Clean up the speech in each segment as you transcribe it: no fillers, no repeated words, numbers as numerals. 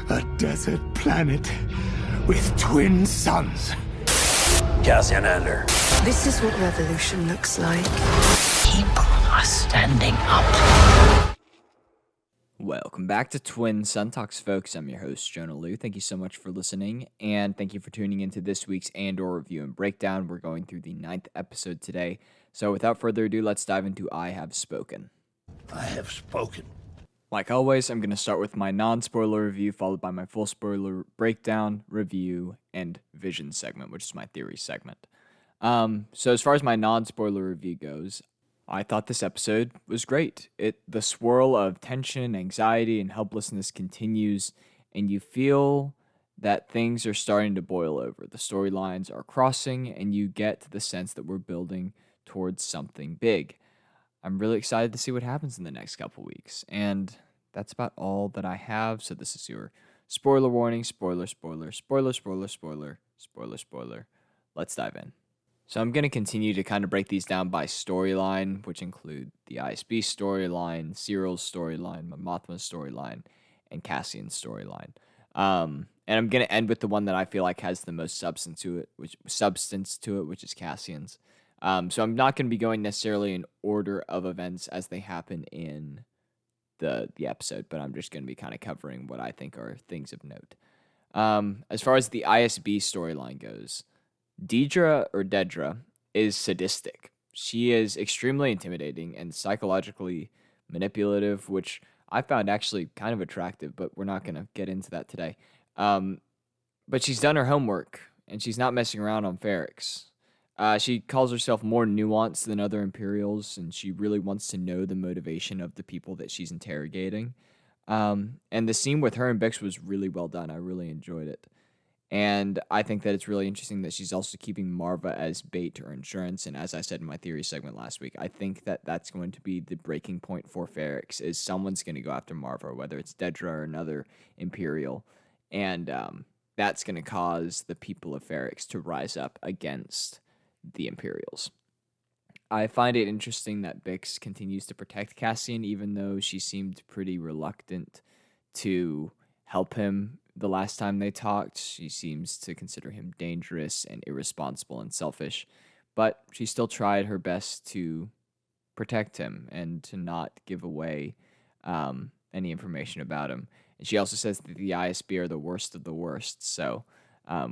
A desert planet with twin suns. Cassian Andor. This is what revolution looks like. People are standing up. Welcome back to Twin Sun Talks, folks. I'm your host, Jonah Liu. Thank you so much for listening, and thank you for tuning into this week's Andor review and breakdown. We're going through the 9th episode today. So without further ado, let's dive into I Have Spoken. I have spoken. Like always, I'm going to start with my non-spoiler review, followed by my full spoiler breakdown, review, and vision segment, which is my theory segment. So as far as my non-spoiler review goes, I thought this episode was great. The swirl of tension, anxiety, and helplessness continues, and you feel that things are starting to boil over. The storylines are crossing, and you get the sense that we're building towards something big. I'm really excited to see what happens in the next couple weeks, and that's about all that I have. So this is your spoiler warning, spoiler. Let's dive in. So I'm going to continue to kind of break these down by storyline, which include the ISB storyline, Cyril's storyline, Mothma's storyline, and Cassian's storyline. And I'm going to end with the one that I feel like has the most substance to it, which is Cassian's. So I'm not going to be going necessarily in order of events as they happen in the episode, but I'm just going to be kind of covering what I think are things of note. As far as the ISB storyline goes, Dedra is sadistic. She is extremely intimidating and psychologically manipulative, which I found actually kind of attractive, but we're not going to get into that today. But she's done her homework, and she's not messing around on Ferrix. She calls herself more nuanced than other Imperials, and she really wants to know the motivation of the people that she's interrogating. And the scene with her and Bix was really well done. I really enjoyed it. And I think that it's really interesting that she's also keeping Marva as bait or insurance. And as I said in my theory segment last week, I think that that's going to be the breaking point for Ferrix, is someone's going to go after Marva, whether it's Dedra or another Imperial. And that's going to cause the people of Ferrix to rise up against the Imperials. I find it interesting that Bix continues to protect Cassian, even though she seemed pretty reluctant to help him the last time they talked. She seems to consider him dangerous and irresponsible and selfish, but she still tried her best to protect him and to not give away any information about him. And she also says that the ISB are the worst of the worst, so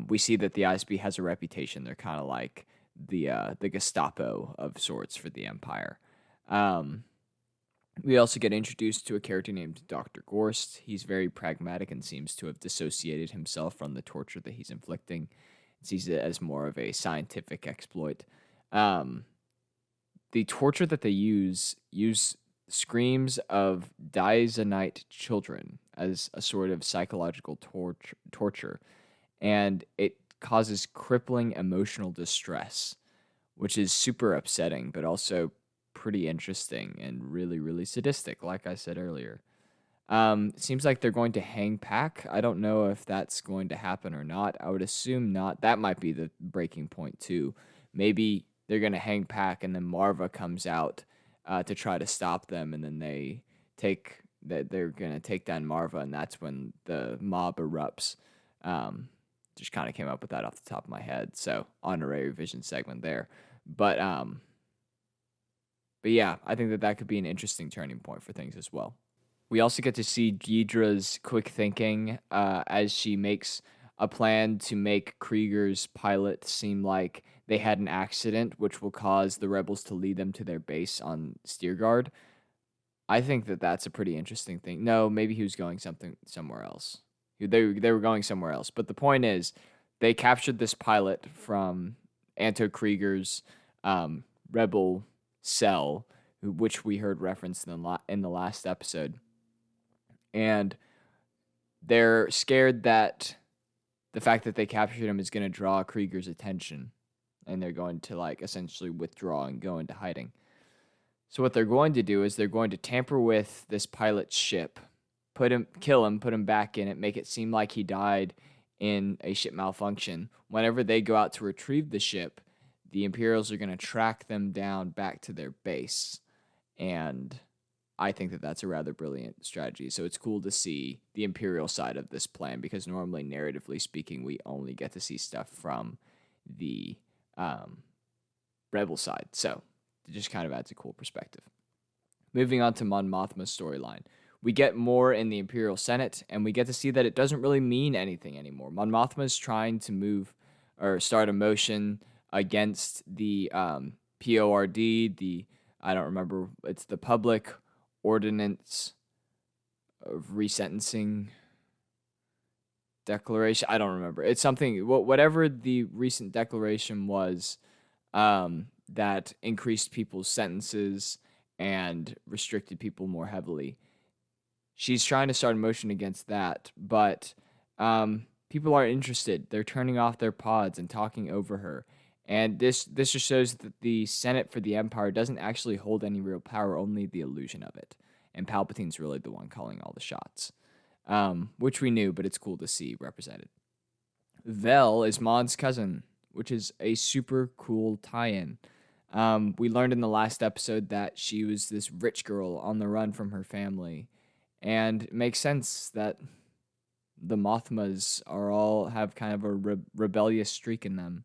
we see that the ISB has a reputation. They're kind of like the Gestapo of sorts for the Empire. We also get introduced to a character named Dr. Gorst. He's very pragmatic and seems to have dissociated himself from the torture that he's inflicting. He sees it as more of a scientific exploit. The torture that they use screams of Daizanite children as a sort of psychological torture, and it causes crippling emotional distress, which is super upsetting, but also pretty interesting and really, really sadistic, like I said earlier. It seems like they're going to hang Pack. I don't know if that's going to happen or not. I would assume not. That might be the breaking point, too. Maybe they're going to hang Pack, and then Marva comes out to try to stop them, and then they're going to take down Marva, and that's when the mob erupts. Just kind of came up with that off the top of my head, so honorary vision segment there. But yeah, I think that could be an interesting turning point for things as well. We also get to see Dedra's quick thinking as she makes a plan to make Krieger's pilot seem like they had an accident, which will cause the rebels to lead them to their base on Steergard. I think that that's a pretty interesting thing. No, maybe he was going somewhere else. They were going somewhere else. But the point is, they captured this pilot from Anto Krieger's rebel cell, which we heard referenced in the last episode. And they're scared that the fact that they captured him is going to draw Krieger's attention, and they're going to essentially withdraw and go into hiding. So what they're going to do is they're going to tamper with this pilot's ship, kill him, put him back in it, make it seem like he died in a ship malfunction. Whenever they go out to retrieve the ship, the Imperials are going to track them down back to their base. And I think that that's a rather brilliant strategy. So it's cool to see the Imperial side of this plan because normally, narratively speaking, we only get to see stuff from the Rebel side. So it just kind of adds a cool perspective. Moving on to Mon Mothma's storyline. We get more in the Imperial Senate, and we get to see that it doesn't really mean anything anymore. Mon Mothma is trying to move or start a motion against the PORD, I don't remember, it's the Public Ordinance of Resentencing Declaration. I don't remember. It's something, whatever the recent declaration was that increased people's sentences and restricted people more heavily. She's trying to start a motion against that, but people aren't interested. They're turning off their pods and talking over her. And this just shows that the Senate for the Empire doesn't actually hold any real power, only the illusion of it. And Palpatine's really the one calling all the shots, which we knew, but it's cool to see represented. Vel is Mon's cousin, which is a super cool tie-in. We learned in the last episode that she was this rich girl on the run from her family. And it makes sense that the Mothmas have kind of a rebellious streak in them.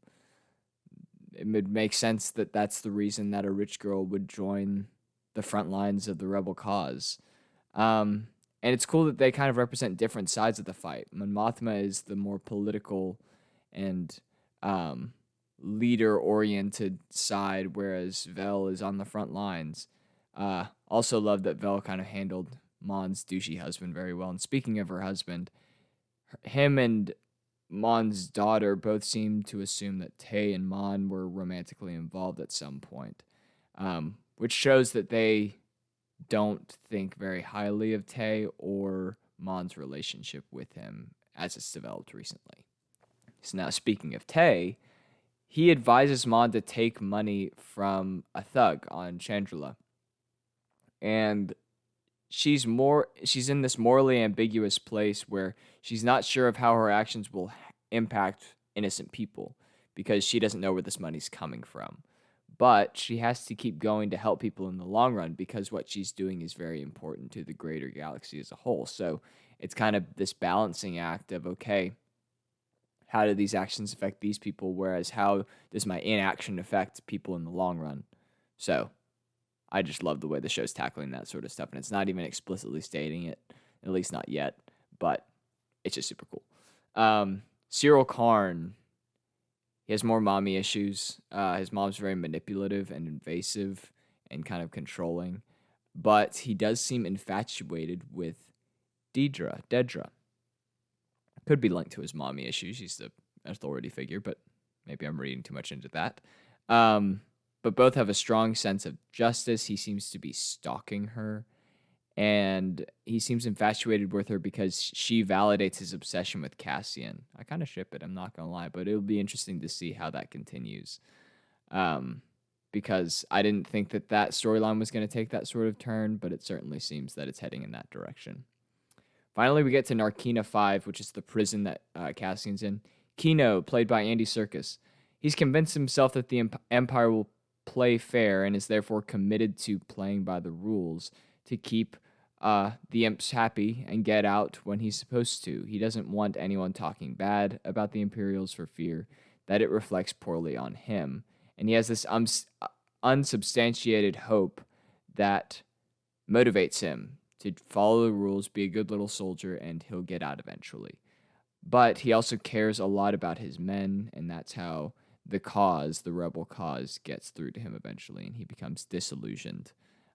It would make sense that that's the reason that a rich girl would join the front lines of the rebel cause. And it's cool that they kind of represent different sides of the fight. Mon Mothma is the more political and leader-oriented side, whereas Vel is on the front lines. Also love that Vel kind of handled Mon's douchey husband very well. And speaking of her husband, him and Mon's daughter both seem to assume that Tay and Mon were romantically involved at some point, which shows that they don't think very highly of Tay or Mon's relationship with him as it's developed recently. So now, speaking of Tay, he advises Mon to take money from a thug on Chandrila. And she's in this morally ambiguous place where she's not sure of how her actions will impact innocent people because she doesn't know where this money's coming from. But she has to keep going to help people in the long run because what she's doing is very important to the greater galaxy as a whole. So it's kind of this balancing act of, okay, how do these actions affect these people, whereas how does my inaction affect people in the long run? So I just love the way the show's tackling that sort of stuff, and it's not even explicitly stating it, at least not yet, but it's just super cool. Cyril Karn, he has more mommy issues. His mom's very manipulative and invasive and kind of controlling, but he does seem infatuated with Dedra. Could be linked to his mommy issues. She's the authority figure, but maybe I'm reading too much into that. But both have a strong sense of justice. He seems to be stalking her, and he seems infatuated with her because she validates his obsession with Cassian. I kind of ship it, I'm not going to lie, but it'll be interesting to see how that continues. Because I didn't think that storyline was going to take that sort of turn, but it certainly seems that it's heading in that direction. Finally, we get to Narkina 5, which is the prison that Cassian's in. Kino, played by Andy Serkis. He's convinced himself that the Empire will play fair and is therefore committed to playing by the rules to keep the imps happy and get out when he's supposed to. He doesn't want anyone talking bad about the Imperials for fear that it reflects poorly on him. And he has this unsubstantiated hope that motivates him to follow the rules, be a good little soldier, and he'll get out eventually. But he also cares a lot about his men, and that's how the rebel cause, gets through to him eventually, and he becomes disillusioned.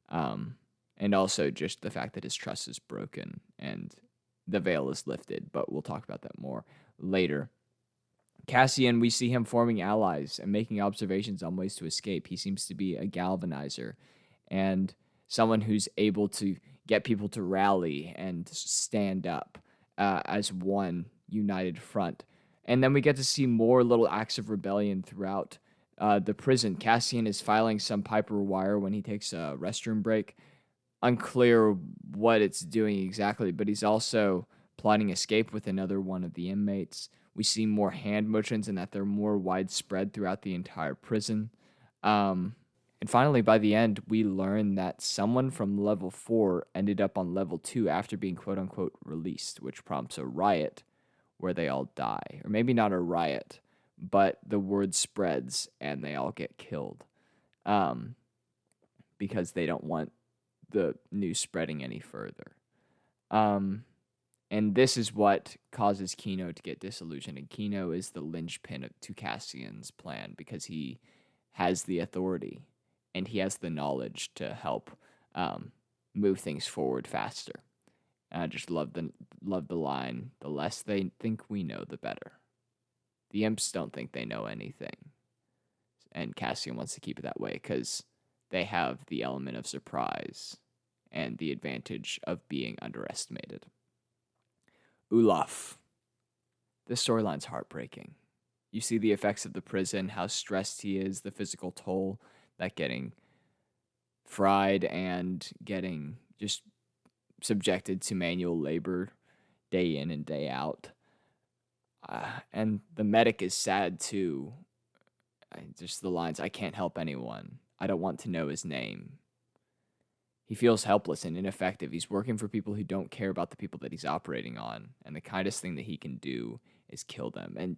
And also just the fact that his trust is broken and the veil is lifted, but we'll talk about that more later. Cassian, we see him forming allies and making observations on ways to escape. He seems to be a galvanizer and someone who's able to get people to rally and stand up as one united front. And then we get to see more little acts of rebellion throughout the prison. Cassian is filing some Piper wire when he takes a restroom break. Unclear what it's doing exactly, but he's also plotting escape with another one of the inmates. We see more hand motions and that they're more widespread throughout the entire prison. And finally, by the end, we learn that someone from level 4 ended up on level 2 after being quote unquote released, which prompts a riot where they all die. Or maybe not a riot, but the word spreads and they all get killed because they don't want the news spreading any further. And this is what causes Kino to get disillusioned. And Kino is the linchpin to Cassian's plan because he has the authority and he has the knowledge to help move things forward faster. And I just love the line, the less they think we know, the better. The imps don't think they know anything. And Cassian wants to keep it that way because they have the element of surprise and the advantage of being underestimated. Olaf. This storyline's heartbreaking. You see the effects of the prison, how stressed he is, the physical toll, that getting fried and getting just subjected to manual labor day in and day out. And the medic is sad too. Just the lines, I can't help anyone. I don't want to know his name. He feels helpless and ineffective. He's working for people who don't care about the people that he's operating on. And the kindest thing that he can do is kill them. And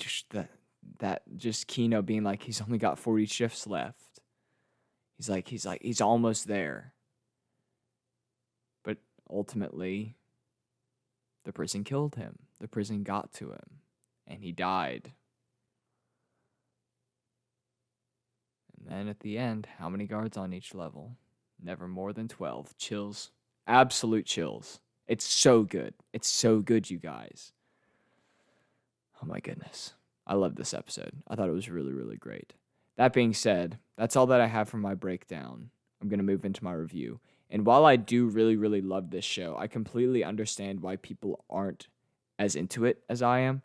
just Kino being like, he's only got 40 shifts left. He's almost there. But ultimately, the prison killed him. The prison got to him. And he died. And then at the end, how many guards on each level? Never more than 12. Chills. Absolute chills. It's so good. It's so good, you guys. Oh my goodness. I love this episode. I thought it was really, really great. That being said, that's all that I have for my breakdown. I'm going to move into my review. And while I do really, really love this show, I completely understand why people aren't as into it as I am.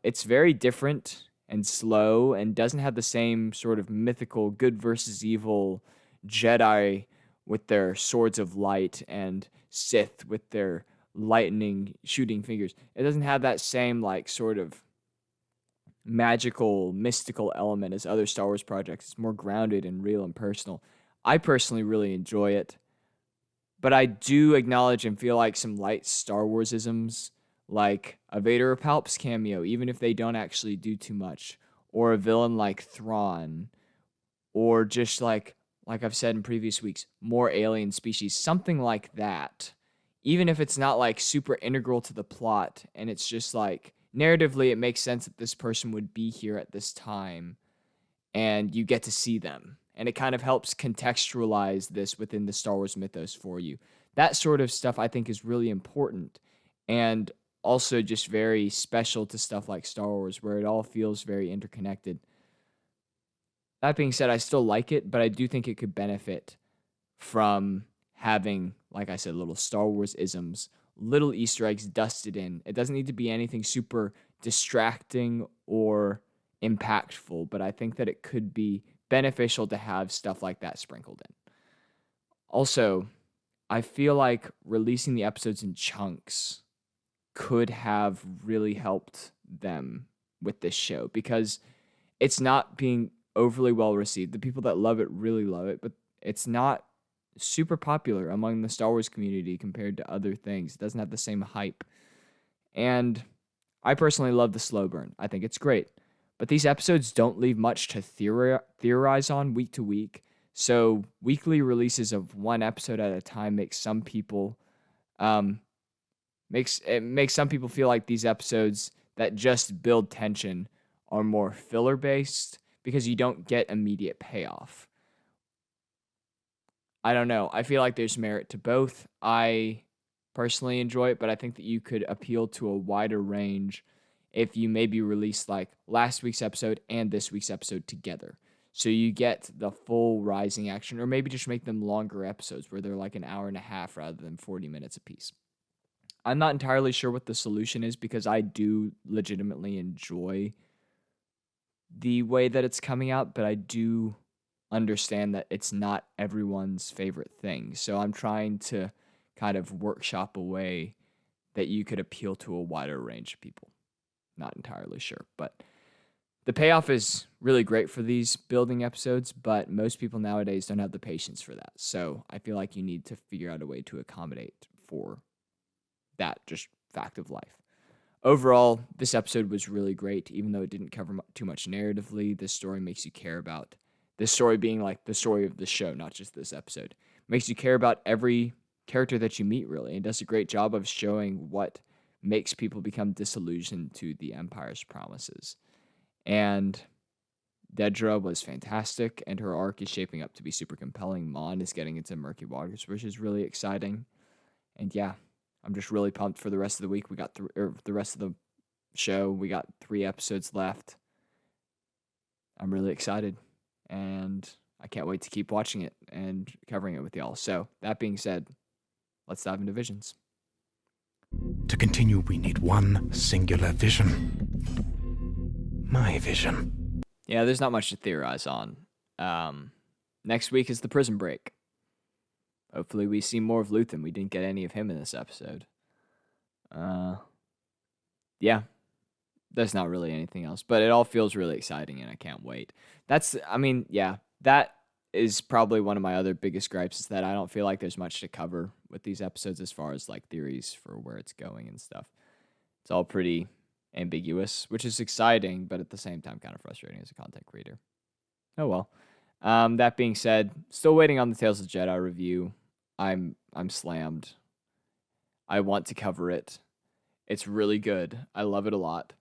It's very different and slow and doesn't have the same sort of mythical good versus evil Jedi with their swords of light and Sith with their lightning shooting fingers. It doesn't have that same like sort of magical, mystical element as other Star Wars projects. It's more grounded and real and personal. I personally really enjoy it, but I do acknowledge and feel like some light Star Wars-isms, like a Vader or Palps cameo, even if they don't actually do too much, or a villain like Thrawn, or just like I've said in previous weeks, more alien species, something like that. Even if it's not like super integral to the plot, and it's just like narratively it makes sense that this person would be here at this time, and you get to see them. And it kind of helps contextualize this within the Star Wars mythos for you. That sort of stuff I think is really important, and also just very special to stuff like Star Wars, where it all feels very interconnected. That being said, I still like it, but I do think it could benefit from having, like I said, little Star Wars isms, little Easter eggs dusted in. It doesn't need to be anything super distracting or impactful, but I think that it could be beneficial to have stuff like that sprinkled in. Also, I feel like releasing the episodes in chunks could have really helped them with this show because it's not being overly well received. The people that love it really love it, but it's not super popular among the Star Wars community compared to other things. It doesn't have the same hype. And I personally love the slow burn. I think it's great. But these episodes don't leave much to theorize on week to week. So weekly releases of one episode at a time makes some people makes some people feel like these episodes that just build tension are more filler based because you don't get immediate payoff. I don't know. I feel like there's merit to both. I personally enjoy it, but I think that you could appeal to a wider range if you maybe release like last week's episode and this week's episode together. So you get the full rising action, or maybe just make them longer episodes where they're like an hour and a half rather than 40 minutes apiece. I'm not entirely sure what the solution is because I do legitimately enjoy the way that it's coming out, but I do understand that it's not everyone's favorite thing. So I'm trying to kind of workshop a way that you could appeal to a wider range of people. Not entirely sure, but The payoff is really great for these building episodes, but most people nowadays don't have the patience for that. So I feel like you need to figure out a way to accommodate for that just fact of life. Overall, this episode was really great, even though it didn't cover too much narratively. This story makes you care about this story being like the story of the show, not just this episode. Makes you care about every character that you meet, really, and does a great job of showing what makes people become disillusioned to the Empire's promises. And Dedra was fantastic, and her arc is shaping up to be super compelling. Mon is getting into murky waters, which is really exciting. And yeah, I'm just really pumped for the rest of the week. We got the rest of the show. We got 3 episodes left. I'm really excited, and I can't wait to keep watching it and covering it with y'all. So that being said, let's dive into visions. To continue, we need one singular vision. My vision. Yeah, there's not much to theorize on. Next week is the prison break. Hopefully we see more of Luthen. We didn't get any of him in this episode. Yeah, there's not really anything else, but it all feels really exciting, and I can't wait. That is probably one of my other biggest gripes, is that I don't feel like there's much to cover with these episodes as far as like theories for where it's going and stuff. It's all pretty ambiguous, which is exciting, but at the same time kind of frustrating as a content creator. Oh well. That being said, still waiting on the Tales of Jedi review. I'm slammed. I want to cover it. It's really good. I love it a lot.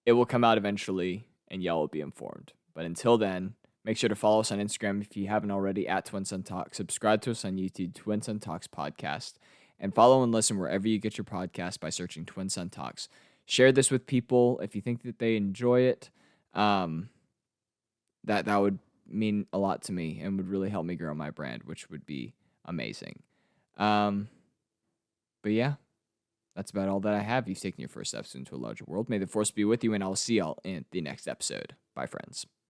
It will come out eventually, and y'all will be informed. But until then, make sure to follow us on Instagram if you haven't already, at Twin Sun Talk. Subscribe to us on YouTube, Twin Sun Talks Podcast. And follow and listen wherever you get your podcast by searching Twin Sun Talks. Share this with people if you think that they enjoy it. That would mean a lot to me and would really help me grow my brand, which would be amazing. But yeah, that's about all that I have. You've taken your first steps into a larger world. May the Force be with you, and I'll see y'all in the next episode. Bye, friends.